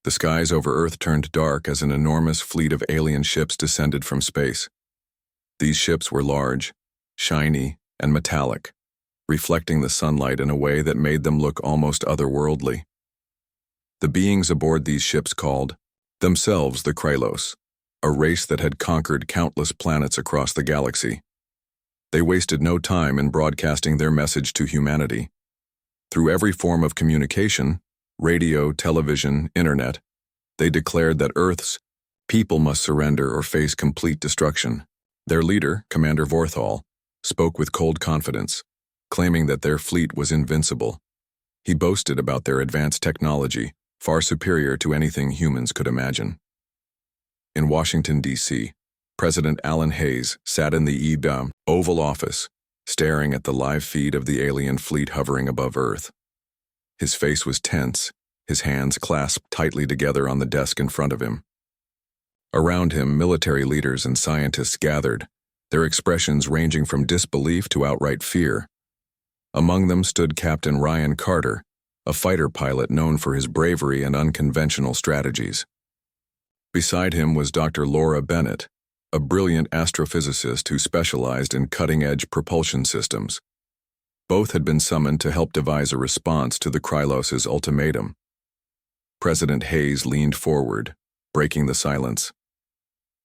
The skies over Earth turned dark as an enormous fleet of alien ships descended from space. These ships were large, shiny, and metallic, reflecting the sunlight in a way that made them look almost otherworldly. The beings aboard these ships called themselves the Krylos, a race that had conquered countless planets across the galaxy. They wasted no time in broadcasting their message to humanity. Through every form of communication, radio, television, internet, they declared that Earth's people must surrender or face complete destruction. Their leader, Commander Vorthal, spoke with cold confidence, claiming that their fleet was invincible. He boasted about their advanced technology, far superior to anything humans could imagine. In Washington, D.C., President Alan Hayes sat in the Oval Office, staring at the live feed of the alien fleet hovering above Earth. His face was tense, his hands clasped tightly together on the desk in front of him. Around him, military leaders and scientists gathered, their expressions ranging from disbelief to outright fear. Among them stood Captain Ryan Carter, a fighter pilot known for his bravery and unconventional strategies. Beside him was Dr. Laura Bennett, a brilliant astrophysicist who specialized in cutting-edge propulsion systems. Both had been summoned to help devise a response to the Krylos' ultimatum. President Hayes leaned forward, breaking the silence.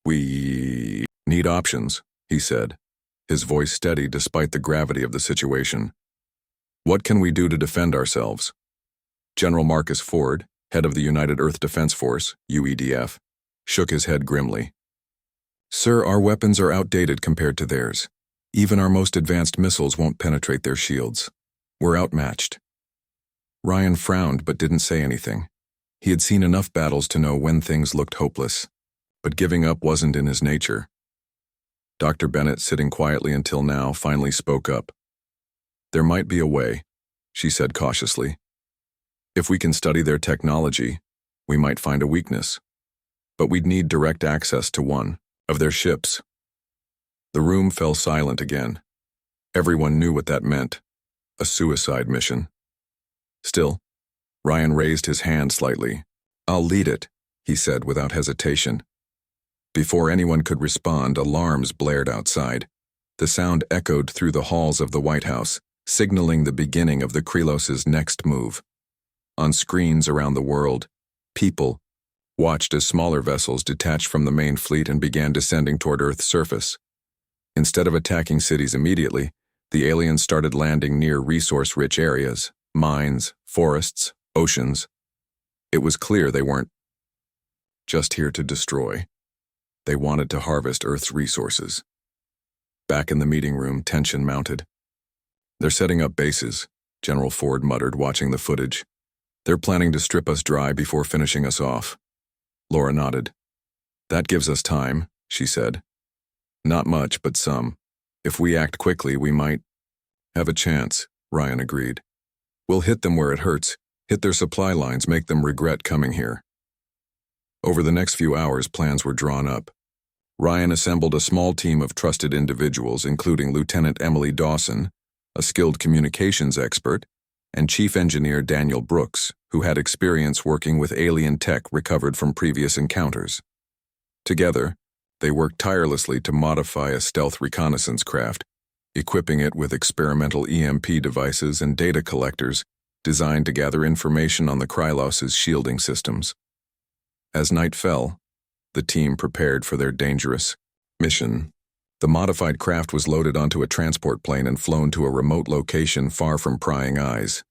"We need options," he said, his voice steady despite the gravity of the situation. "What can we do to defend ourselves?" General Marcus Ford, head of the United Earth Defense Force, UEDF, shook his head grimly. "Sir, our weapons are outdated compared to theirs. Even our most advanced missiles won't penetrate their shields. We're outmatched." Ryan frowned but didn't say anything. He had seen enough battles to know when things looked hopeless, but giving up wasn't in his nature. Dr. Bennett, sitting quietly until now, finally spoke up. "There might be a way," she said cautiously. "If we can study their technology, we might find a weakness. But we'd need direct access to one of their ships." The room fell silent again. Everyone knew what that meant: a suicide mission. Still, Ryan raised his hand slightly. "I'll lead it," he said without hesitation. Before anyone could respond, alarms blared outside. The sound echoed through the halls of the White House, signaling the beginning of the Krylos' next move. On screens around the world, people watched as smaller vessels detached from the main fleet and began descending toward Earth's surface. Instead of attacking cities immediately, the aliens started landing near resource-rich areas, mines, forests, oceans. It was clear they weren't just here to destroy. They wanted to harvest Earth's resources. Back in the meeting room, tension mounted. "They're setting up bases," General Ford muttered, watching the footage. "They're planning to strip us dry before finishing us off." Laura nodded. "That gives us time," she said. "Not much, but some. If we act quickly, we might have a chance," Ryan agreed. "We'll hit them where it hurts, hit their supply lines, make them regret coming here." Over the next few hours, plans were drawn up. Ryan assembled a small team of trusted individuals, including Lieutenant Emily Dawson, a skilled communications expert, and Chief Engineer Daniel Brooks, who had experience working with alien tech recovered from previous encounters. Together, they worked tirelessly to modify a stealth reconnaissance craft, equipping it with experimental EMP devices and data collectors designed to gather information on the Krylos' shielding systems. As night fell, the team prepared for their dangerous mission. The modified craft was loaded onto a transport plane and flown to a remote location far from prying eyes.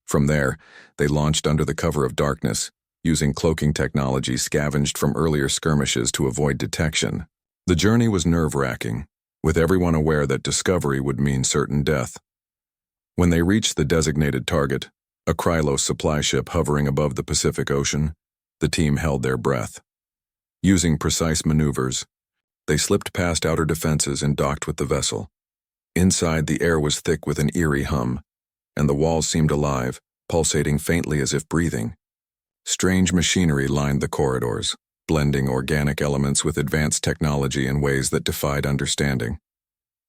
From there, they launched under the cover of darkness, using cloaking technology scavenged from earlier skirmishes to avoid detection. The journey was nerve-wracking, with everyone aware that discovery would mean certain death. When they reached the designated target, a Krylos supply ship hovering above the Pacific Ocean, the team held their breath. Using precise maneuvers, they slipped past outer defenses and docked with the vessel. Inside, the air was thick with an eerie hum, and the walls seemed alive, pulsating faintly as if breathing. Strange machinery lined the corridors, blending organic elements with advanced technology in ways that defied understanding.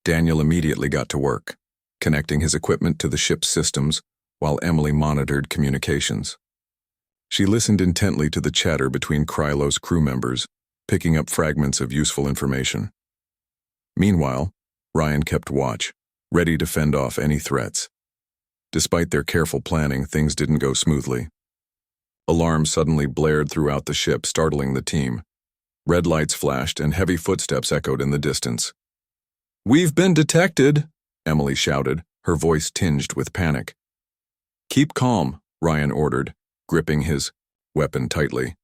Daniel immediately got to work, connecting his equipment to the ship's systems while Emily monitored communications. She listened intently to the chatter between Krylos crew members, picking up fragments of useful information. Meanwhile, Ryan kept watch, ready to fend off any threats. Despite their careful planning, things didn't go smoothly. Alarms suddenly blared throughout the ship, startling the team. Red lights flashed and heavy footsteps echoed in the distance. "We've been detected," Emily shouted, her voice tinged with panic. "Keep calm," Ryan ordered, gripping his weapon tightly.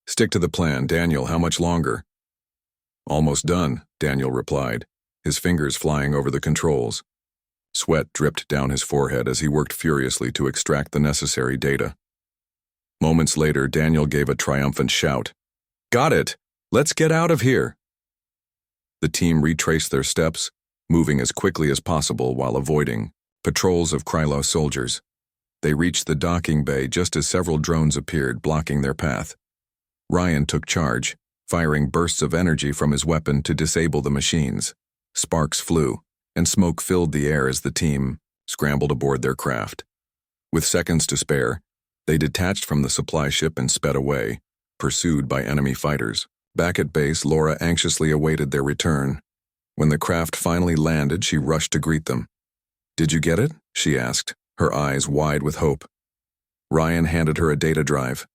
"Stick to the plan, Daniel. How much longer?" "Almost done," Daniel replied, his fingers flying over the controls. Sweat dripped down his forehead as he worked furiously to extract the necessary data. Moments later, Daniel gave a triumphant shout. "Got it! Let's get out of here!" The team retraced their steps, moving as quickly as possible while avoiding patrols of Krylos soldiers. They reached the docking bay just as several drones appeared, blocking their path. Ryan took charge, firing bursts of energy from his weapon to disable the machines. Sparks flew, and smoke filled the air as the team scrambled aboard their craft. With seconds to spare, they detached from the supply ship and sped away, pursued by enemy fighters. Back at base, Laura anxiously awaited their return. When the craft finally landed, she rushed to greet them. "Did you get it?" she asked, her eyes wide with hope. Ryan handed her a data drive.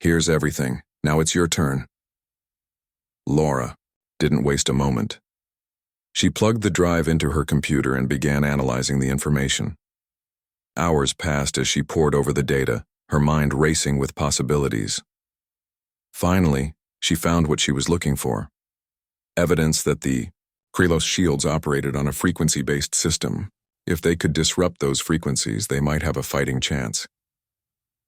"Here's everything. Now it's your turn." Laura didn't waste a moment. She plugged the drive into her computer and began analyzing the information. Hours passed as she pored over the data, her mind racing with possibilities. Finally, she found what she was looking for. Evidence that the Krylos shields operated on a frequency-based system. If they could disrupt those frequencies, they might have a fighting chance.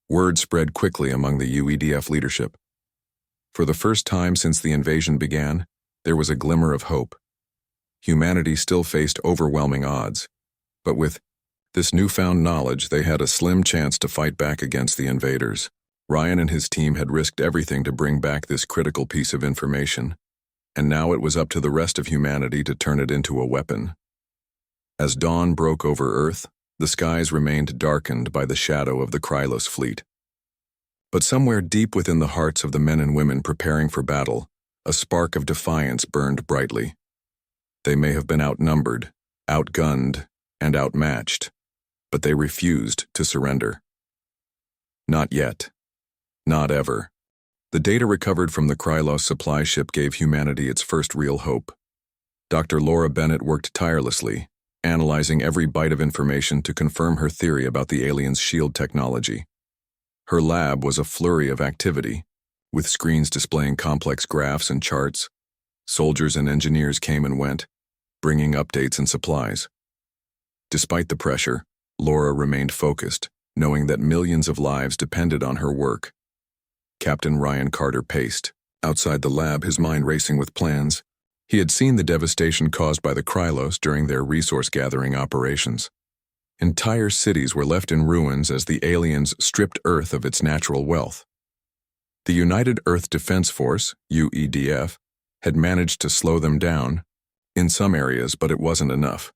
Word spread quickly among the UEDF leadership. For the first time since the invasion began, there was a glimmer of hope. Humanity still faced overwhelming odds, but with this newfound knowledge, they had a slim chance to fight back against the invaders. Ryan and his team had risked everything to bring back this critical piece of information, and now it was up to the rest of humanity to turn it into a weapon. As dawn broke over Earth, the skies remained darkened by the shadow of the Krylos fleet. But somewhere deep within the hearts of the men and women preparing for battle, a spark of defiance burned brightly. They may have been outnumbered, outgunned, and outmatched, but they refused to surrender. Not yet. Not ever. The data recovered from the Krylos supply ship gave humanity its first real hope. Dr. Laura Bennett worked tirelessly, analyzing every byte of information to confirm her theory about the aliens' shield technology. Her lab was a flurry of activity, with screens displaying complex graphs and charts. Soldiers and engineers came and went, bringing updates and supplies. Despite the pressure, Laura remained focused, knowing that millions of lives depended on her work. Captain Ryan Carter paced, outside the lab, his mind racing with plans. He had seen the devastation caused by the Krylos during their resource-gathering operations. Entire cities were left in ruins as the aliens stripped Earth of its natural wealth. The United Earth Defense Force, UEDF, had managed to slow them down, in some areas, but it wasn't enough.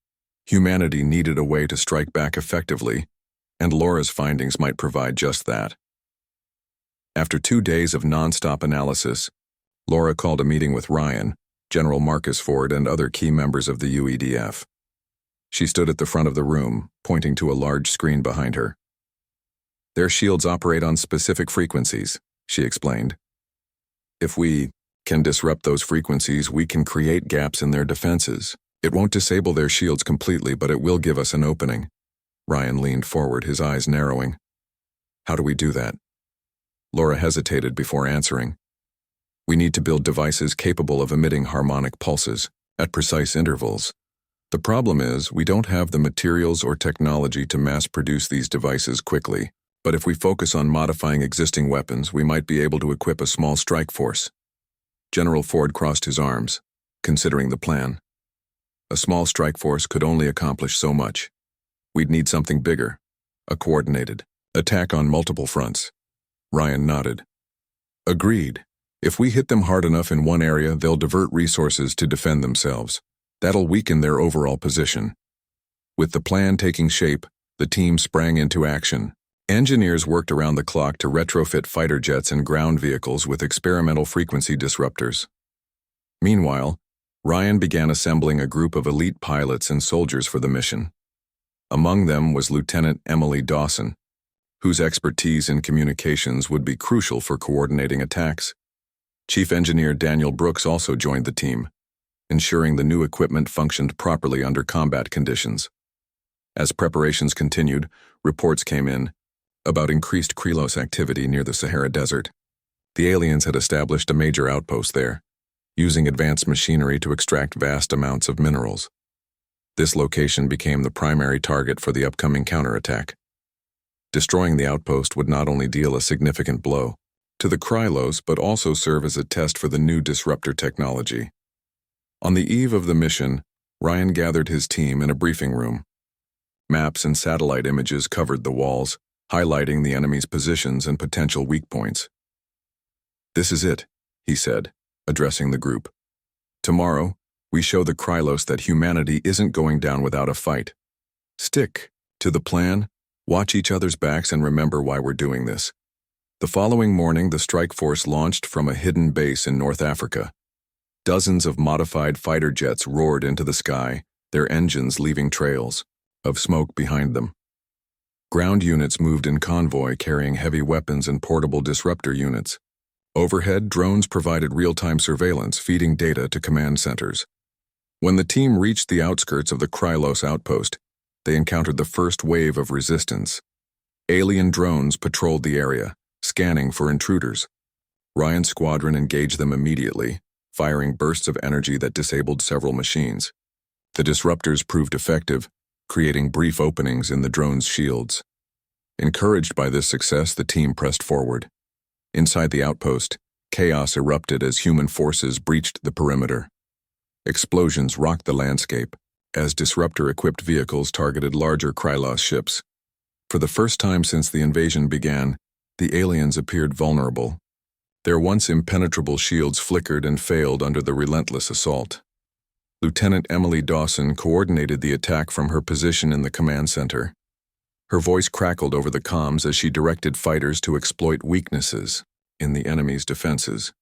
Humanity needed a way to strike back effectively, and Laura's findings might provide just that. After 2 days of non-stop analysis, Laura called a meeting with Ryan, General Marcus Ford, and other key members of the UEDF. She stood at the front of the room, pointing to a large screen behind her. "Their shields operate on specific frequencies," she explained. "If we can disrupt those frequencies, we can create gaps in their defenses. It won't disable their shields completely, but it will give us an opening." Ryan leaned forward, his eyes narrowing. "How do we do that?" Laura hesitated before answering. "We need to build devices capable of emitting harmonic pulses at precise intervals. The problem is, we don't have the materials or technology to mass-produce these devices quickly, but if we focus on modifying existing weapons, we might be able to equip a small strike force." General Ford crossed his arms, considering the plan. A small strike force could only accomplish so much. We'd need something bigger, a coordinated attack on multiple fronts. Ryan nodded. "Agreed. If we hit them hard enough in one area, they'll divert resources to defend themselves. That'll weaken their overall position." With the plan taking shape, the team sprang into action, Engineers worked around the clock to retrofit fighter jets and ground vehicles with experimental frequency disruptors. Meanwhile, Ryan began assembling a group of elite pilots and soldiers for the mission. Among them was Lieutenant Emily Dawson, whose expertise in communications would be crucial for coordinating attacks. Chief Engineer Daniel Brooks also joined the team, ensuring the new equipment functioned properly under combat conditions. As preparations continued, reports came in about increased Krylos activity near the Sahara Desert. The aliens had established a major outpost there, using advanced machinery to extract vast amounts of minerals. This location became the primary target for the upcoming counterattack. Destroying the outpost would not only deal a significant blow to the Krylos but also serve as a test for the new disruptor technology. On the eve of the mission, Ryan gathered his team in a briefing room. Maps and satellite images covered the walls, highlighting the enemy's positions and potential weak points. "This is it," he said, addressing the group. "Tomorrow, we show the Krylos that humanity isn't going down without a fight. Stick to the plan, watch each other's backs, and remember why we're doing this." The following morning, the strike force launched from a hidden base in North Africa. Dozens of modified fighter jets roared into the sky, their engines leaving trails of smoke behind them. Ground units moved in convoy carrying heavy weapons and portable disruptor units. Overhead, drones provided real-time surveillance, feeding data to command centers. When the team reached the outskirts of the Krylos outpost, they encountered the first wave of resistance. Alien drones patrolled the area, scanning for intruders. Ryan's squadron engaged them immediately, firing bursts of energy that disabled several machines. The disruptors proved effective, creating brief openings in the drones' shields. Encouraged by this success, the team pressed forward. Inside the outpost, chaos erupted as human forces breached the perimeter. Explosions rocked the landscape as disruptor-equipped vehicles targeted larger Krylos ships. For the first time since the invasion began, the aliens appeared vulnerable. Their once impenetrable shields flickered and failed under the relentless assault. Lieutenant Emily Dawson coordinated the attack from her position in the command center. Her voice crackled over the comms as she directed fighters to exploit weaknesses in the enemy's defenses.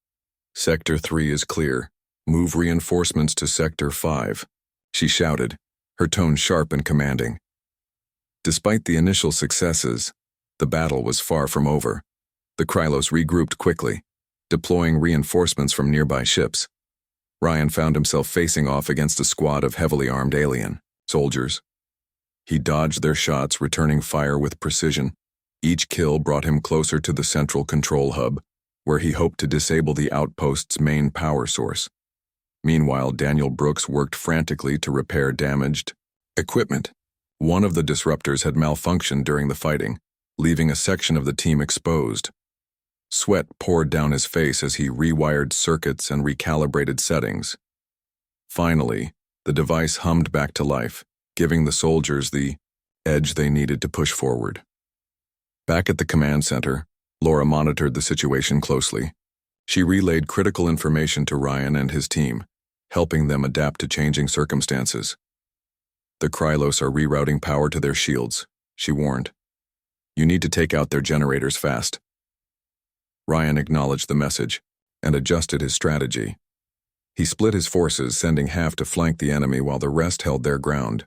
"Sector 3 is clear. Move reinforcements to Sector 5, she shouted, her tone sharp and commanding. Despite the initial successes, the battle was far from over. The Krylos regrouped quickly, deploying reinforcements from nearby ships. Ryan found himself facing off against a squad of heavily armed alien soldiers. He dodged their shots, returning fire with precision. Each kill brought him closer to the central control hub, where he hoped to disable the outpost's main power source. Meanwhile, Daniel Brooks worked frantically to repair damaged equipment. One of the disruptors had malfunctioned during the fighting, leaving a section of the team exposed. Sweat poured down his face as he rewired circuits and recalibrated settings. Finally, the device hummed back to life, giving the soldiers the edge they needed to push forward. Back at the command center, Laura monitored the situation closely. She relayed critical information to Ryan and his team, helping them adapt to changing circumstances. "The Krylos are rerouting power to their shields," she warned. "You need to take out their generators fast." Ryan acknowledged the message and adjusted his strategy. He split his forces, sending half to flank the enemy while the rest held their ground.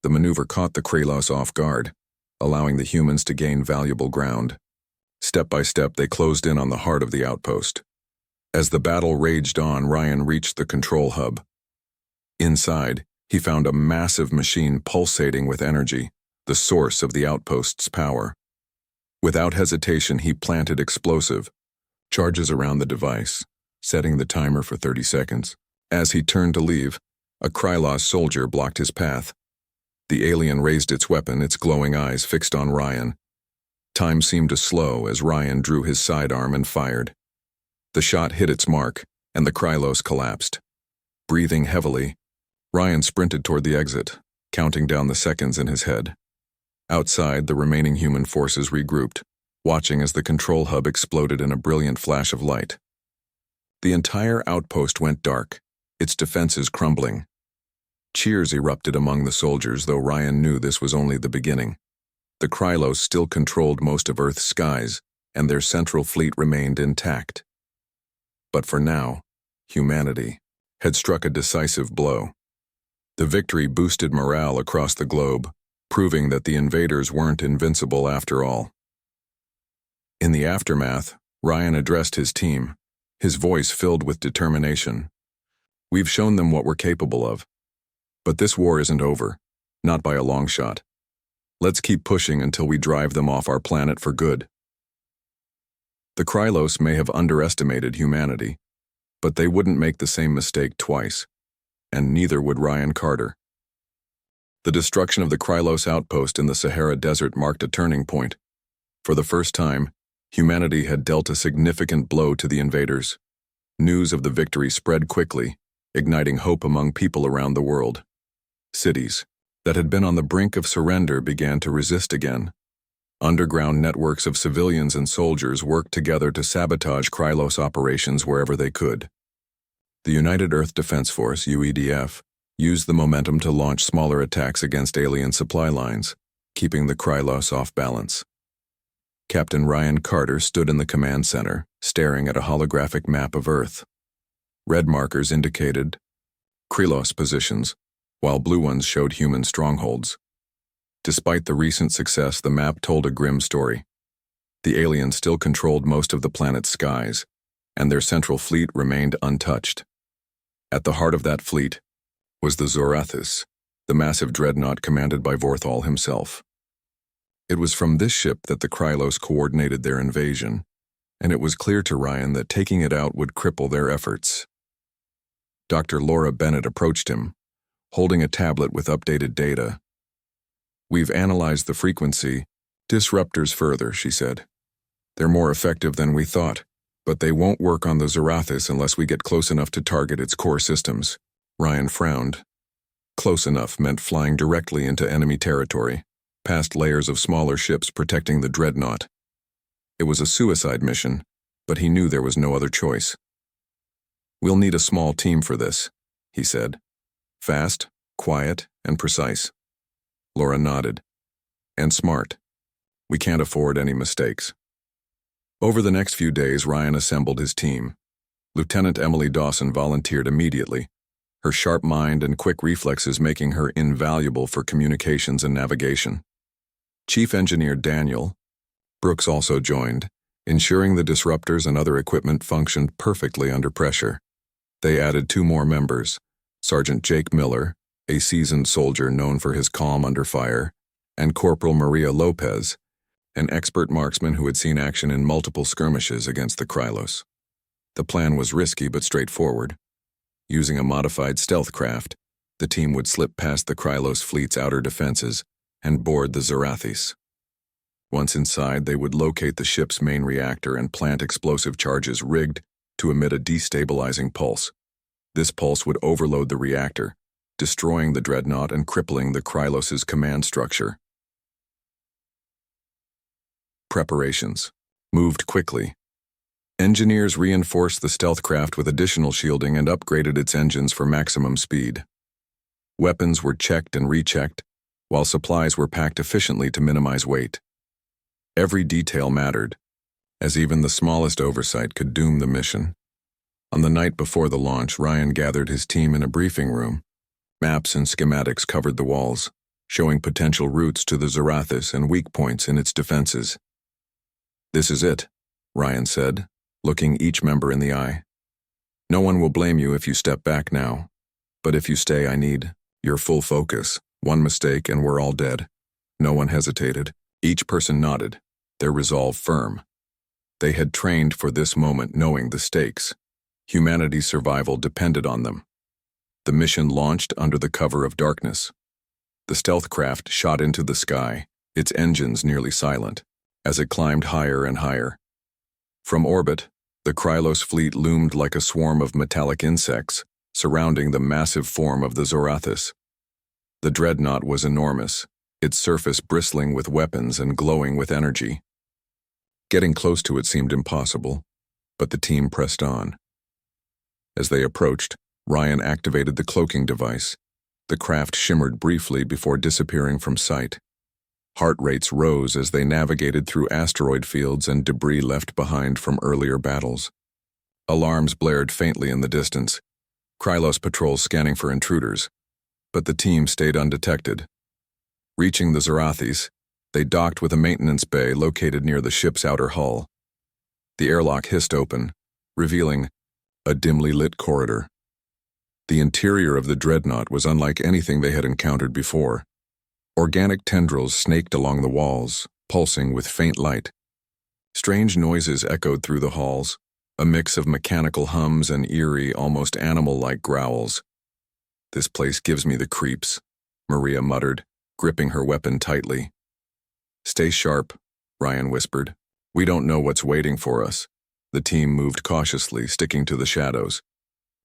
The maneuver caught the Krylos off guard, allowing the humans to gain valuable ground. Step by step, they closed in on the heart of the outpost. As the battle raged on, Ryan reached the control hub. Inside, he found a massive machine pulsating with energy, the source of the outpost's power. Without hesitation, he planted explosive charges around the device, setting the timer for 30 seconds. As he turned to leave, a Krylos soldier blocked his path. The alien raised its weapon, its glowing eyes fixed on Ryan. Time seemed to slow as Ryan drew his sidearm and fired. The shot hit its mark, and the Krylos collapsed. Breathing heavily, Ryan sprinted toward the exit, counting down the seconds in his head. Outside, the remaining human forces regrouped, watching as the control hub exploded in a brilliant flash of light. The entire outpost went dark, its defenses crumbling. Cheers erupted among the soldiers, though Ryan knew this was only the beginning. The Krylos still controlled most of Earth's skies, and their central fleet remained intact. But for now, humanity had struck a decisive blow. The victory boosted morale across the globe, proving that the invaders weren't invincible after all. In the aftermath, Ryan addressed his team, his voice filled with determination. "We've shown them what we're capable of. But this war isn't over, not by a long shot. Let's keep pushing until we drive them off our planet for good." The Krylos may have underestimated humanity, but they wouldn't make the same mistake twice, and neither would Ryan Carter. The destruction of the Krylos outpost in the Sahara Desert marked a turning point. For the first time, humanity had dealt a significant blow to the invaders. News of the victory spread quickly, igniting hope among people around the world. Cities that had been on the brink of surrender began to resist again. Underground networks of civilians and soldiers worked together to sabotage Krylos operations wherever they could. The United Earth Defense Force, UEDF, used the momentum to launch smaller attacks against alien supply lines, keeping the Krylos off balance. Captain Ryan Carter stood in the command center, staring at a holographic map of Earth. Red markers indicated Krylos positions, while blue ones showed human strongholds. Despite the recent success, the map told a grim story. The aliens still controlled most of the planet's skies, and their central fleet remained untouched. At the heart of that fleet was the Zorathis, the massive dreadnought commanded by Vorthal himself. It was from this ship that the Krylos coordinated their invasion, and it was clear to Ryan that taking it out would cripple their efforts. Dr. Laura Bennett approached him, holding a tablet with updated data. "We've analyzed the frequency disruptors further," she said. "They're more effective than we thought, but they won't work on the Zorathis unless we get close enough to target its core systems." Ryan frowned. Close enough meant flying directly into enemy territory, past layers of smaller ships protecting the dreadnought. It was a suicide mission, but he knew there was no other choice. "We'll need a small team for this," he said. "Fast, quiet, and precise." Laura nodded. "And smart. We can't afford any mistakes." Over the next few days, Ryan assembled his team. Lieutenant Emily Dawson volunteered immediately, her sharp mind and quick reflexes making her invaluable for communications and navigation. Chief Engineer Daniel Brooks also joined, ensuring the disruptors and other equipment functioned perfectly under pressure. They added 2 more members, Sergeant Jake Miller, a seasoned soldier known for his calm under fire, and Corporal Maria Lopez, an expert marksman who had seen action in multiple skirmishes against the Krylos. The plan was risky but straightforward. Using a modified stealth craft, the team would slip past the Krylos fleet's outer defenses and board the Zorathis. Once inside, they would locate the ship's main reactor and plant explosive charges rigged to emit a destabilizing pulse. This pulse would overload the reactor, destroying the dreadnought and crippling the Krylos' command structure. Preparations moved quickly. Engineers reinforced the stealth craft with additional shielding and upgraded its engines for maximum speed. Weapons were checked and rechecked, while supplies were packed efficiently to minimize weight. Every detail mattered, as even the smallest oversight could doom the mission. On the night before the launch, Ryan gathered his team in a briefing room. Maps and schematics covered the walls, showing potential routes to the Zorathis and weak points in its defenses. "This is it," Ryan said, looking each member in the eye. "No one will blame you if you step back now, but if you stay, I need your full focus. One mistake and we're all dead." No one hesitated. Each person nodded, their resolve firm. They had trained for this moment knowing the stakes. Humanity's survival depended on them. The mission launched under the cover of darkness. The stealth craft shot into the sky, its engines nearly silent, as it climbed higher and higher. From orbit, the Krylos fleet loomed like a swarm of metallic insects, surrounding the massive form of the Zorathis. The dreadnought was enormous, its surface bristling with weapons and glowing with energy. Getting close to it seemed impossible, but the team pressed on. As they approached, Ryan activated the cloaking device. The craft shimmered briefly before disappearing from sight. Heart rates rose as they navigated through asteroid fields and debris left behind from earlier battles. Alarms blared faintly in the distance, Krylos patrols scanning for intruders, but the team stayed undetected. Reaching the Zarathis, they docked with a maintenance bay located near the ship's outer hull. The airlock hissed open, revealing a dimly lit corridor. The interior of the dreadnought was unlike anything they had encountered before. Organic tendrils snaked along the walls, pulsing with faint light. Strange noises echoed through the halls, a mix of mechanical hums and eerie, almost animal-like growls. "This place gives me the creeps," Maria muttered, gripping her weapon tightly. "Stay sharp," Ryan whispered. "We don't know what's waiting for us." The team moved cautiously, sticking to the shadows.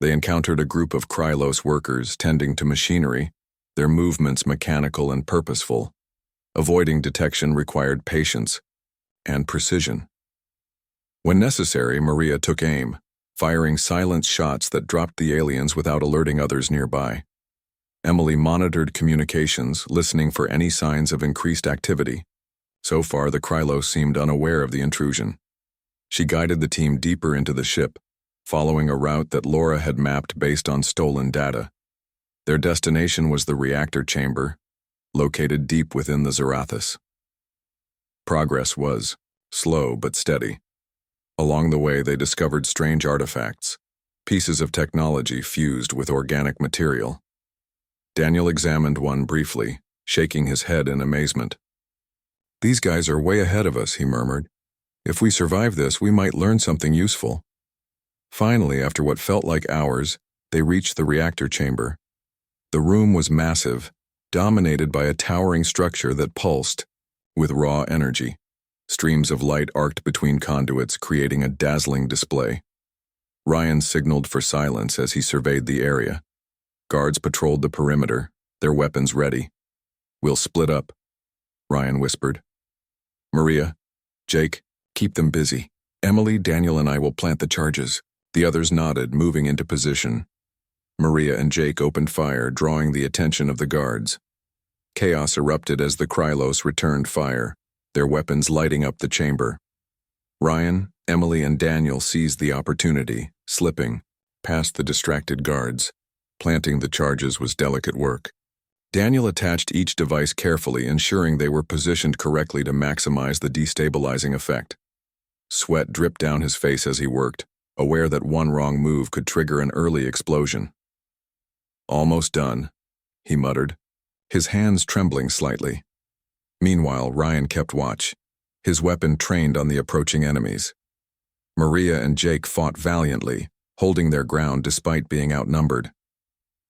They encountered a group of Krylos workers tending to machinery, their movements mechanical and purposeful. Avoiding detection required patience and precision. When necessary, Maria took aim, firing silent shots that dropped the aliens without alerting others nearby. Emily monitored communications, listening for any signs of increased activity. So far, the Krylos seemed unaware of the intrusion. She guided the team deeper into the ship, following a route that Laura had mapped based on stolen data. Their destination was the reactor chamber, located deep within the Zarathis. Progress was slow but steady. Along the way, they discovered strange artifacts, pieces of technology fused with organic material. Daniel examined one briefly, shaking his head in amazement. "These guys are way ahead of us," he murmured. "If we survive this, we might learn something useful." Finally, after what felt like hours, they reached the reactor chamber. The room was massive, dominated by a towering structure that pulsed with raw energy. Streams of light arced between conduits, creating a dazzling display. Ryan signaled for silence as he surveyed the area. Guards patrolled the perimeter, their weapons ready. "We'll split up," Ryan whispered. "Maria, Jake, keep them busy. Emily, Daniel, and I will plant the charges." The others nodded, moving into position. Maria and Jake opened fire, drawing the attention of the guards. Chaos erupted as the Krylos returned fire, their weapons lighting up the chamber. Ryan, Emily, and Daniel seized the opportunity, slipping past the distracted guards. Planting the charges was delicate work. Daniel attached each device carefully, ensuring they were positioned correctly to maximize the destabilizing effect. Sweat dripped down his face as he worked, aware that one wrong move could trigger an early explosion. "Almost done," he muttered, his hands trembling slightly. Meanwhile, Ryan kept watch, his weapon trained on the approaching enemies. Maria and Jake fought valiantly, holding their ground despite being outnumbered.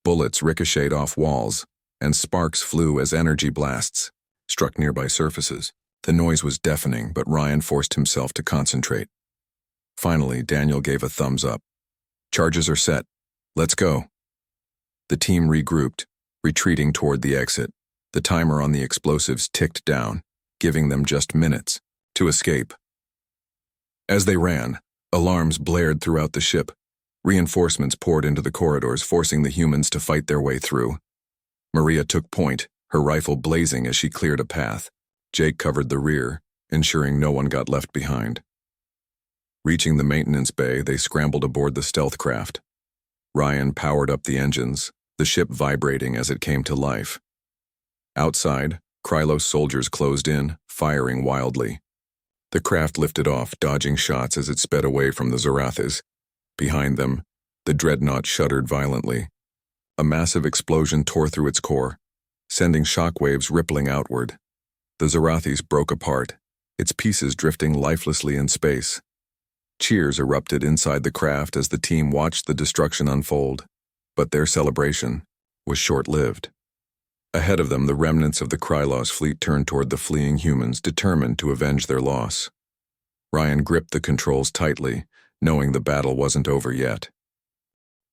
Bullets ricocheted off walls, and sparks flew as energy blasts struck nearby surfaces. The noise was deafening, but Ryan forced himself to concentrate. Finally, Daniel gave a thumbs up. "Charges are set. Let's go." The team regrouped, retreating toward the exit. The timer on the explosives ticked down, giving them just minutes to escape. As they ran, alarms blared throughout the ship. Reinforcements poured into the corridors, forcing the humans to fight their way through. Maria took point, her rifle blazing as she cleared a path. Jake covered the rear, ensuring no one got left behind. Reaching the maintenance bay, they scrambled aboard the stealth craft. Ryan powered up the engines, the ship vibrating as it came to life. Outside, Krylos soldiers closed in, firing wildly. The craft lifted off, dodging shots as it sped away from the Zarathis. Behind them, the dreadnought shuddered violently. A massive explosion tore through its core, sending shockwaves rippling outward. The Zarathis broke apart, its pieces drifting lifelessly in space. Cheers erupted inside the craft as the team watched the destruction unfold, but their celebration was short-lived. Ahead of them, the remnants of the Krylos fleet turned toward the fleeing humans, determined to avenge their loss. Ryan gripped the controls tightly, knowing the battle wasn't over yet.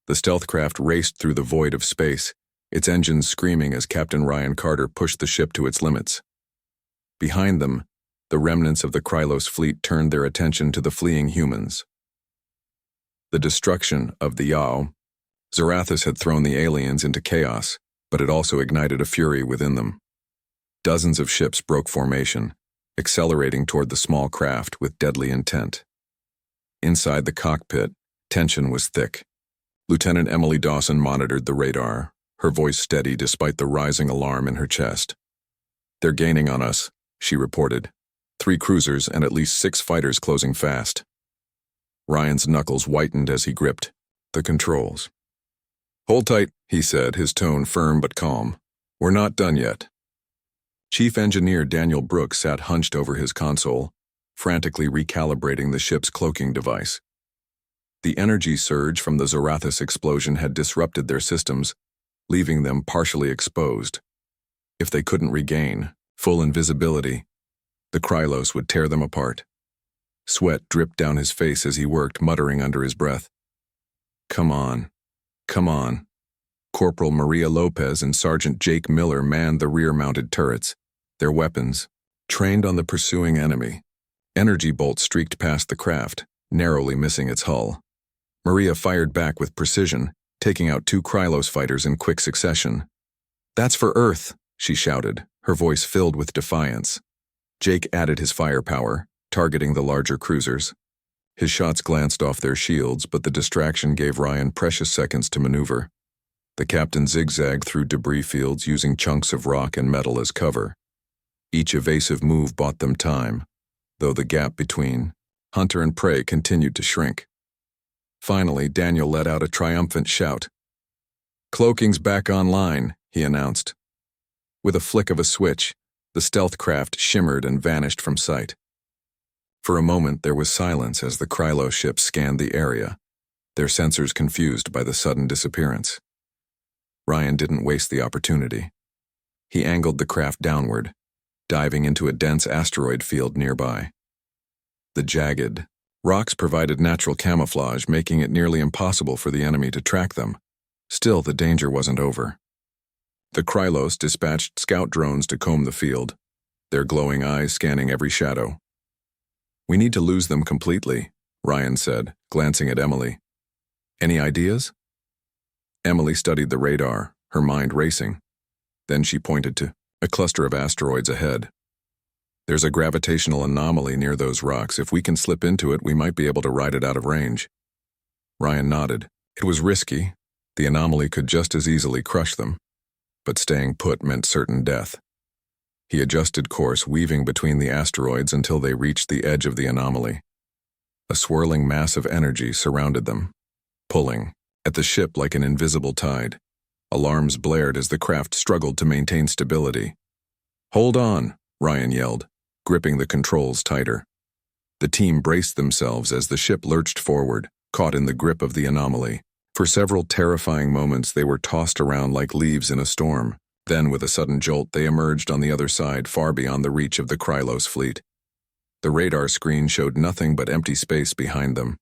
The stealth craft raced through the void of space, its engines screaming as Captain Ryan Carter pushed the ship to its limits. Behind them, the remnants of the Krylos fleet turned their attention to the fleeing humans. The destruction of the Yao, Zarathis had thrown the aliens into chaos, but it also ignited a fury within them. Dozens of ships broke formation, accelerating toward the small craft with deadly intent. Inside the cockpit, tension was thick. Lieutenant Emily Dawson monitored the radar, her voice steady despite the rising alarm in her chest. "They're gaining on us," she reported. 3 cruisers and at least 6 fighters closing fast. Ryan's knuckles whitened as he gripped the controls. "Hold tight," he said, his tone firm but calm. "We're not done yet." Chief Engineer Daniel Brooks sat hunched over his console, frantically recalibrating the ship's cloaking device. The energy surge from the Zarathus explosion had disrupted their systems, leaving them partially exposed. If they couldn't regain full invisibility, the Krylos would tear them apart. Sweat dripped down his face as he worked, muttering under his breath. Come on. Corporal Maria Lopez and Sergeant Jake Miller manned the rear-mounted turrets, their weapons trained on the pursuing enemy. Energy bolts streaked past the craft, narrowly missing its hull. Maria fired back with precision, taking out 2 Krylos fighters in quick succession. "That's for Earth," she shouted, her voice filled with defiance. Jake added his firepower, targeting the larger cruisers. His shots glanced off their shields, but the distraction gave Ryan precious seconds to maneuver. The captain zigzagged through debris fields using chunks of rock and metal as cover. Each evasive move bought them time, though the gap between hunter and prey continued to shrink. Finally, Daniel let out a triumphant shout. "Cloaking's back online," he announced. With a flick of a switch, the stealth craft shimmered and vanished from sight. For a moment, there was silence as the Krylos ship scanned the area, their sensors confused by the sudden disappearance. Ryan didn't waste the opportunity. He angled the craft downward, diving into a dense asteroid field nearby. The jagged rocks provided natural camouflage, making it nearly impossible for the enemy to track them. Still, the danger wasn't over. The Krylos dispatched scout drones to comb the field, their glowing eyes scanning every shadow. "We need to lose them completely," Ryan said, glancing at Emily. "Any ideas?" Emily studied the radar, her mind racing. Then she pointed to a cluster of asteroids ahead. "There's a gravitational anomaly near those rocks. If we can slip into it, we might be able to ride it out of range." Ryan nodded. It was risky. The anomaly could just as easily crush them. But staying put meant certain death. He adjusted course, weaving between the asteroids until they reached the edge of the anomaly. A swirling mass of energy surrounded them, pulling at the ship like an invisible tide. Alarms blared as the craft struggled to maintain stability. "Hold on," Ryan yelled, gripping the controls tighter. The team braced themselves as the ship lurched forward, caught in the grip of the anomaly. For several terrifying moments, they were tossed around like leaves in a storm. Then, with a sudden jolt, they emerged on the other side, far beyond the reach of the Krylos fleet. The radar screen showed nothing but empty space behind them.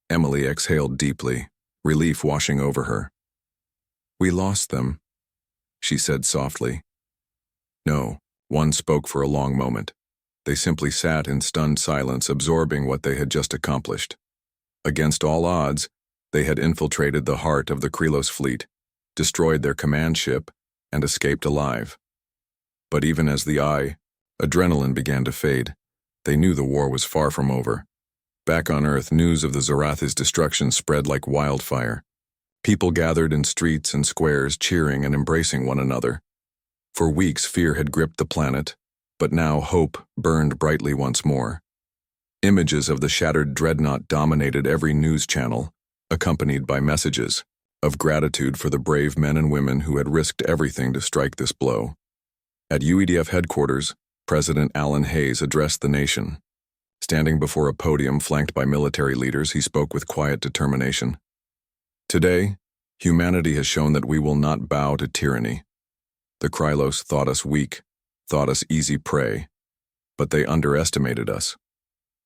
Emily exhaled deeply, relief washing over her. "We lost them," she said softly. No, one spoke for a long moment. They simply sat in stunned silence, absorbing what they had just accomplished. Against all odds, they had infiltrated the heart of the Krylos fleet, destroyed their command ship, and escaped alive. But even as the adrenaline began to fade, they knew the war was far from over. Back on Earth, news of the Zarathus destruction spread like wildfire. People gathered in streets and squares, cheering and embracing one another. For weeks, fear had gripped the planet, but now hope burned brightly once more. Images of the shattered dreadnought dominated every news channel, accompanied by messages of gratitude for the brave men and women who had risked everything to strike this blow. At UEDF headquarters, President Alan Hayes addressed the nation. Standing before a podium flanked by military leaders, he spoke with quiet determination. "Today, humanity has shown that we will not bow to tyranny. The Krylos thought us weak, thought us easy prey, but they underestimated us.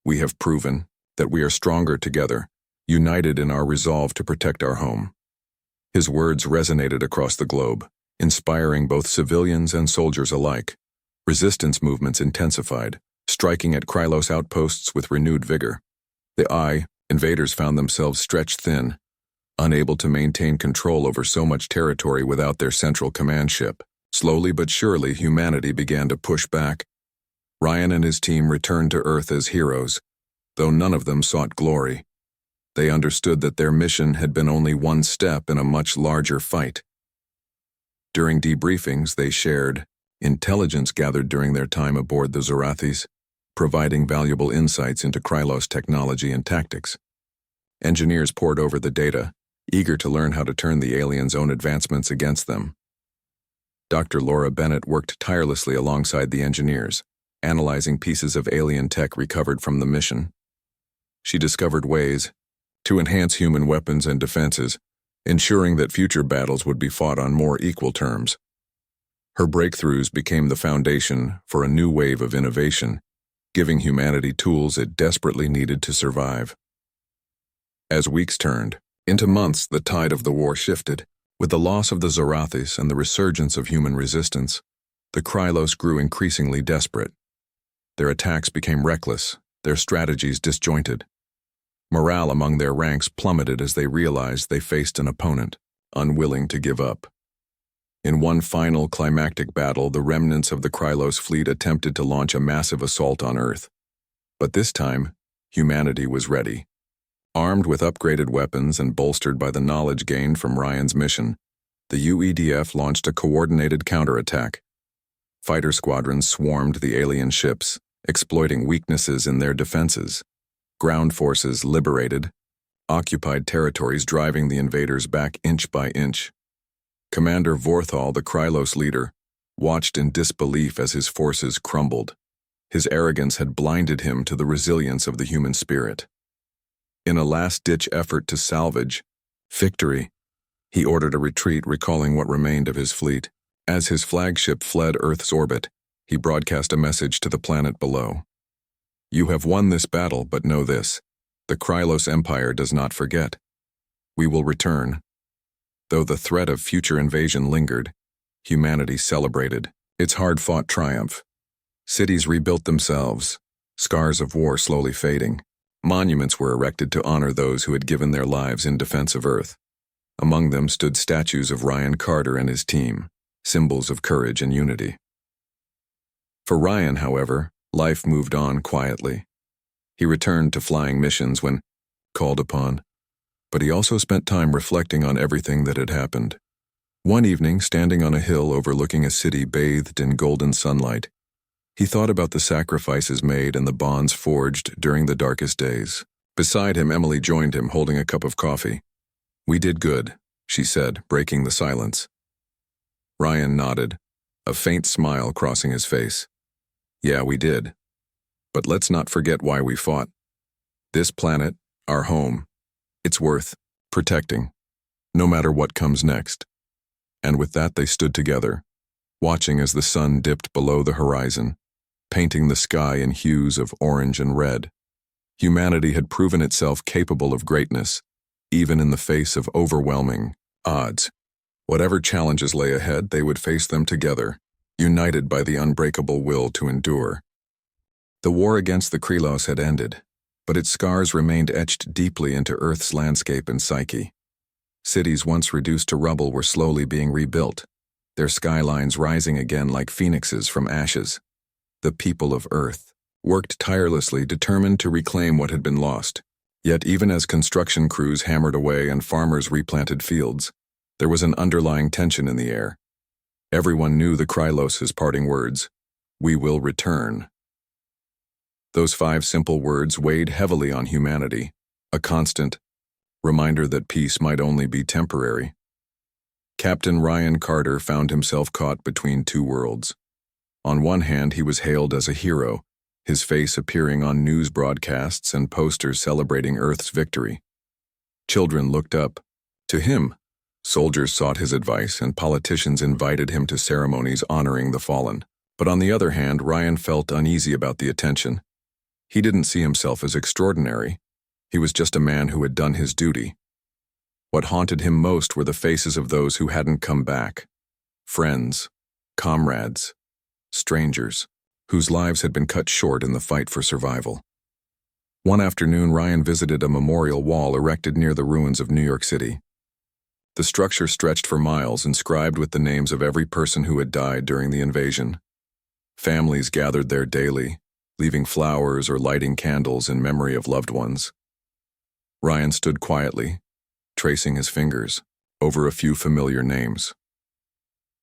We have proven that we are stronger together, united in our resolve to protect our home." His words resonated across the globe, inspiring both civilians and soldiers alike. Resistance movements intensified, striking at Krylos outposts with renewed vigor. The invaders found themselves stretched thin, unable to maintain control over so much territory without their central command ship. Slowly but surely, humanity began to push back. Ryan and his team returned to Earth as heroes, though none of them sought glory. They understood that their mission had been only one step in a much larger fight. During debriefings, they shared intelligence gathered during their time aboard the Zorathis, providing valuable insights into Krylos technology and tactics. Engineers pored over the data, eager to learn how to turn the aliens' own advancements against them. Dr. Laura Bennett worked tirelessly alongside the engineers, analyzing pieces of alien tech recovered from the mission. She discovered ways to enhance human weapons and defenses, ensuring that future battles would be fought on more equal terms. Her breakthroughs became the foundation for a new wave of innovation, giving humanity tools it desperately needed to survive. As weeks turned into months, the tide of the war shifted. With the loss of the Zorathis and the resurgence of human resistance, the Krylos grew increasingly desperate. Their attacks became reckless, their strategies disjointed. Morale among their ranks plummeted as they realized they faced an opponent, unwilling to give up. In one final climactic battle, the remnants of the Krylos fleet attempted to launch a massive assault on Earth. But this time, humanity was ready. Armed with upgraded weapons and bolstered by the knowledge gained from Ryan's mission, the UEDF launched a coordinated counterattack. Fighter squadrons swarmed the alien ships, exploiting weaknesses in their defenses. Ground forces liberated occupied territories, driving the invaders back inch by inch. Commander Vorthal, the Krylos leader, watched in disbelief as his forces crumbled. His arrogance had blinded him to the resilience of the human spirit. In a last-ditch effort to salvage victory, he ordered a retreat, recalling what remained of his fleet. As his flagship fled Earth's orbit, he broadcast a message to the planet below. "You have won this battle, but know this: the Krylos Empire does not forget. We will return." Though the threat of future invasion lingered, humanity celebrated its hard-fought triumph. Cities rebuilt themselves, scars of war slowly fading. Monuments were erected to honor those who had given their lives in defense of Earth. Among them stood statues of Ryan Carter and his team, symbols of courage and unity. For Ryan, however, life moved on quietly. He returned to flying missions when called upon, but he also spent time reflecting on everything that had happened. One evening, standing on a hill overlooking a city bathed in golden sunlight, he thought about the sacrifices made and the bonds forged during the darkest days. Beside him, Emily joined him, holding a cup of coffee. "We did good," she said, breaking the silence. Ryan nodded, a faint smile crossing his face. "Yeah, we did. But let's not forget why we fought. This planet, our home, it's worth protecting, no matter what comes next." And with that, they stood together, watching as the sun dipped below the horizon, painting the sky in hues of orange and red. Humanity had proven itself capable of greatness, even in the face of overwhelming odds. Whatever challenges lay ahead, they would face them together, united by the unbreakable will to endure. The war against the Krylos had ended, but its scars remained etched deeply into Earth's landscape and psyche. Cities once reduced to rubble were slowly being rebuilt, their skylines rising again like phoenixes from ashes. The people of Earth worked tirelessly, determined to reclaim what had been lost. Yet even as construction crews hammered away and farmers replanted fields, there was an underlying tension in the air. Everyone knew the Krylos' parting words: "We will return." Those 5 simple words weighed heavily on humanity, a constant reminder that peace might only be temporary. Captain Ryan Carter found himself caught between 2 worlds. On one hand, he was hailed as a hero, his face appearing on news broadcasts and posters celebrating Earth's victory. Children looked up to him, soldiers sought his advice, and politicians invited him to ceremonies honoring the fallen. But on the other hand, Ryan felt uneasy about the attention. He didn't see himself as extraordinary. He was just a man who had done his duty. What haunted him most were the faces of those who hadn't come back. Friends, comrades, strangers, whose lives had been cut short in the fight for survival. One afternoon, Ryan visited a memorial wall erected near the ruins of New York City. The structure stretched for miles, inscribed with the names of every person who had died during the invasion. Families gathered there daily, leaving flowers or lighting candles in memory of loved ones. Ryan stood quietly, tracing his fingers over a few familiar names.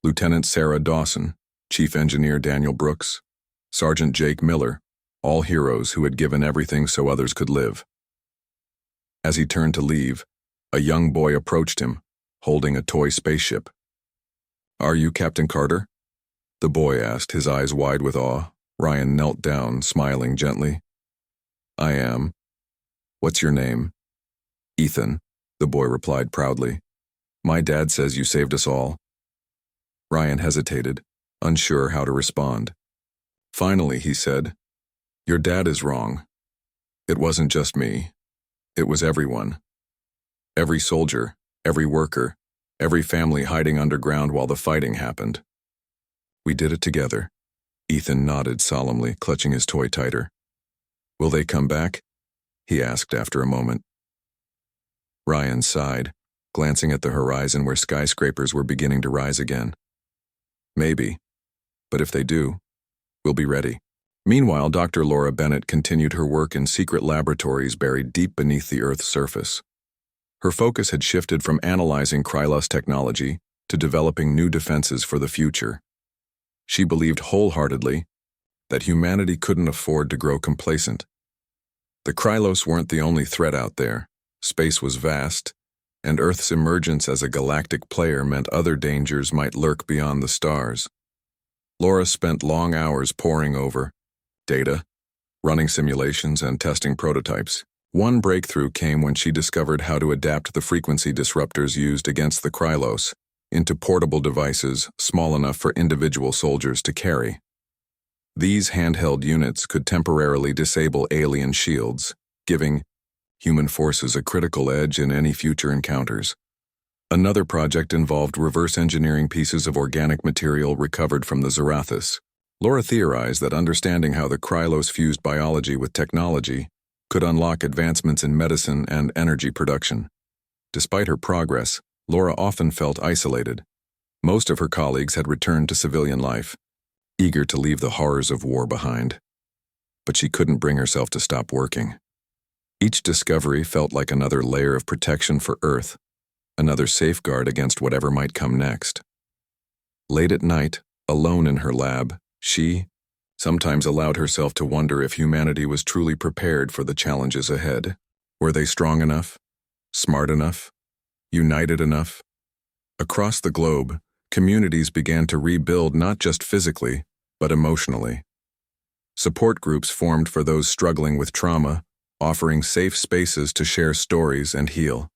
Lieutenant Sarah Dawson, Chief Engineer Daniel Brooks, Sergeant Jake Miller, all heroes who had given everything so others could live. As he turned to leave, a young boy approached him, holding a toy spaceship. "Are you Captain Carter?" the boy asked, his eyes wide with awe. Ryan knelt down, smiling gently. "I am. What's your name?" "Ethan," the boy replied proudly. "My dad says you saved us all." Ryan hesitated, unsure how to respond. Finally, he said, "Your dad is wrong. It wasn't just me. It was everyone. Every soldier, every worker, every family hiding underground while the fighting happened. We did it together." Ethan nodded solemnly, clutching his toy tighter. "Will they come back?" he asked after a moment. Ryan sighed, glancing at the horizon where skyscrapers were beginning to rise again. "Maybe, but if they do, we'll be ready." Meanwhile, Dr. Laura Bennett continued her work in secret laboratories buried deep beneath the Earth's surface. Her focus had shifted from analyzing Krylus technology to developing new defenses for the future. She believed wholeheartedly that humanity couldn't afford to grow complacent. The Krylus weren't the only threat out there. Space was vast, and Earth's emergence as a galactic player meant other dangers might lurk beyond the stars. Laura spent long hours poring over data, running simulations, and testing prototypes. One breakthrough came when she discovered how to adapt the frequency disruptors used against the Krylus into portable devices small enough for individual soldiers to carry. These handheld units could temporarily disable alien shields, giving human forces a critical edge in any future encounters. Another project involved reverse engineering pieces of organic material recovered from the Zarathus. Laura theorized that understanding how the Krylus fused biology with technology could unlock advancements in medicine and energy production. Despite her progress, Laura often felt isolated. Most of her colleagues had returned to civilian life, eager to leave the horrors of war behind. But she couldn't bring herself to stop working. Each discovery felt like another layer of protection for Earth, another safeguard against whatever might come next. Late at night, alone in her lab, she sometimes allowed herself to wonder if humanity was truly prepared for the challenges ahead. Were they strong enough? Smart enough? United enough? Across the globe, communities began to rebuild not just physically, but emotionally. Support groups formed for those struggling with trauma, offering safe spaces to share stories and heal.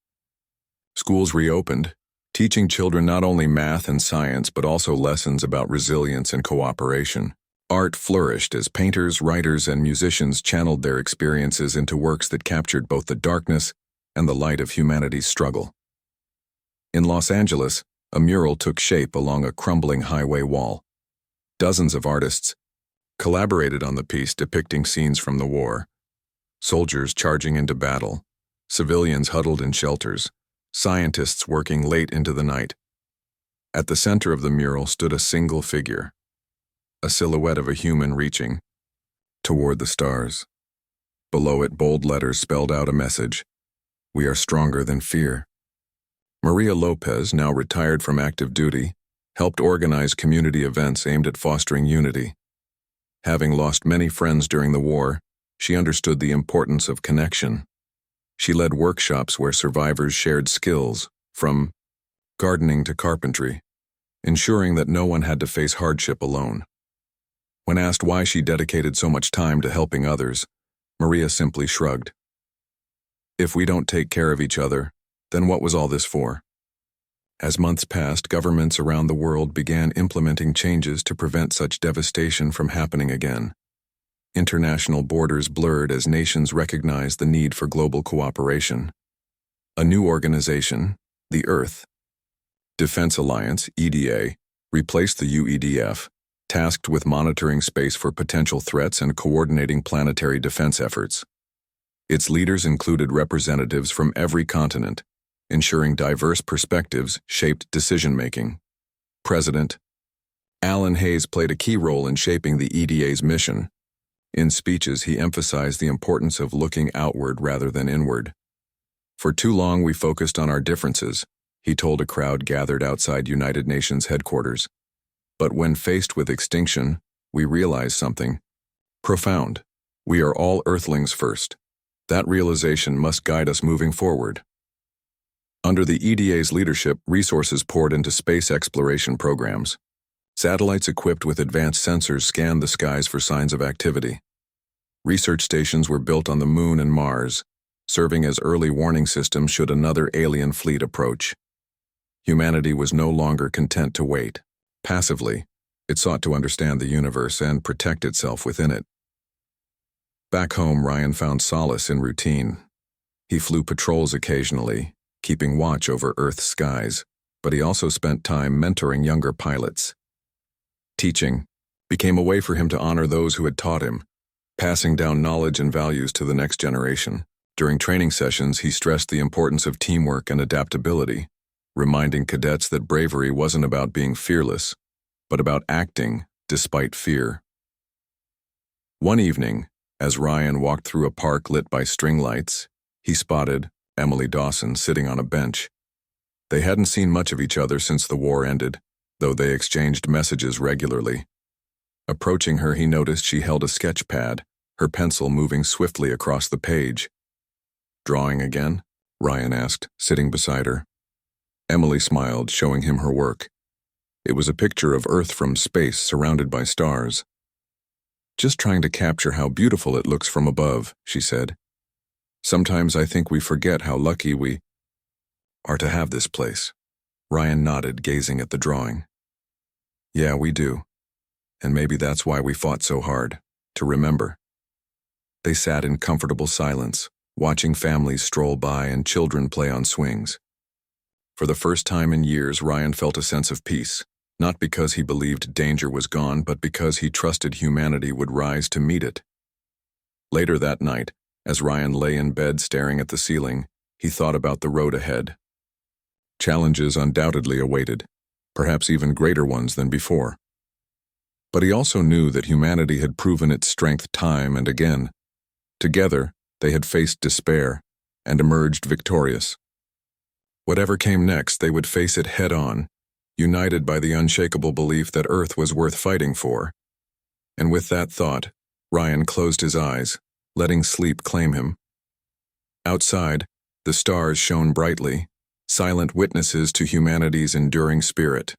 Schools reopened, teaching children not only math and science but also lessons about resilience and cooperation. Art flourished as painters, writers, and musicians channeled their experiences into works that captured both the darkness and the light of humanity's struggle. In Los Angeles, a mural took shape along a crumbling highway wall. Dozens of artists collaborated on the piece, depicting scenes from the war. Soldiers charging into battle, civilians huddled in shelters, scientists working late into the night. At the center of the mural stood a single figure, a silhouette of a human reaching toward the stars. Below it, bold letters spelled out a message: "We are stronger than fear." Maria Lopez, now retired from active duty, helped organize community events aimed at fostering unity. Having lost many friends during the war, she understood the importance of connection. She led workshops where survivors shared skills, from gardening to carpentry, ensuring that no one had to face hardship alone. When asked why she dedicated so much time to helping others, Maria simply shrugged. "If we don't take care of each other, then what was all this for?" As months passed, governments around the world began implementing changes to prevent such devastation from happening again. International borders blurred as nations recognized the need for global cooperation. A new organization, the Earth Defense Alliance, EDA, replaced the UEDF, tasked with monitoring space for potential threats and coordinating planetary defense efforts. Its leaders included representatives from every continent, ensuring diverse perspectives shaped decision-making. President Alan Hayes played a key role in shaping the EDA's mission. In speeches, he emphasized the importance of looking outward rather than inward. "For too long we focused on our differences," he told a crowd gathered outside United Nations headquarters. "But when faced with extinction, we realized something profound. We are all Earthlings first. That realization must guide us moving forward." Under the EDA's leadership, resources poured into space exploration programs. Satellites equipped with advanced sensors scanned the skies for signs of activity. Research stations were built on the Moon and Mars, serving as early warning systems should another alien fleet approach. Humanity was no longer content to wait. Passively, it sought to understand the universe and protect itself within it. Back home, Ryan found solace in routine. He flew patrols occasionally, keeping watch over Earth's skies, but he also spent time mentoring younger pilots. Teaching became a way for him to honor those who had taught him, passing down knowledge and values to the next generation. During training sessions, he stressed the importance of teamwork and adaptability, reminding cadets that bravery wasn't about being fearless, but about acting despite fear. One evening, as Ryan walked through a park lit by string lights, he spotted Emily Dawson sitting on a bench. They hadn't seen much of each other since the war ended, though they exchanged messages regularly. Approaching her, he noticed she held a sketch pad, her pencil moving swiftly across the page. "Drawing again?" Ryan asked, sitting beside her. Emily smiled, showing him her work. It was a picture of Earth from space surrounded by stars. "Just trying to capture how beautiful it looks from above," she said. "Sometimes I think we forget how lucky we are to have this place." Ryan nodded, gazing at the drawing. "Yeah, we do. And maybe that's why we fought so hard, to remember." They sat in comfortable silence, watching families stroll by and children play on swings. For the first time in years, Ryan felt a sense of peace, not because he believed danger was gone, but because he trusted humanity would rise to meet it. Later that night, as Ryan lay in bed staring at the ceiling, he thought about the road ahead. Challenges undoubtedly awaited, perhaps even greater ones than before. But he also knew that humanity had proven its strength time and again. Together, they had faced despair and emerged victorious. Whatever came next, they would face it head-on, united by the unshakable belief that Earth was worth fighting for. And with that thought, Ryan closed his eyes, letting sleep claim him. Outside, the stars shone brightly, silent witnesses to humanity's enduring spirit.